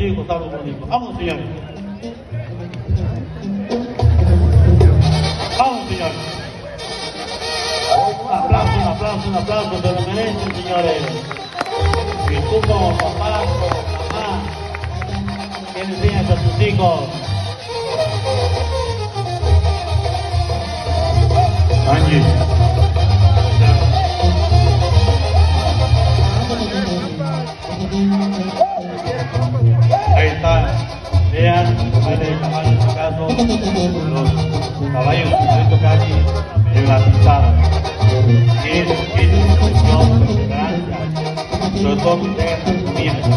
hijos estamos bonitos. Vamos, señores. Vamos, señores. Un aplauso, se lo merecen, señores. Y tú como papá, como mamá, ¿qué le enseñas a tus hijos? Angie. Ahí está, vean, de caballo en este caso, los caballos que estoy casi en la pisada. Es una cuestión de gracia, sobre todo que tengan la comida en su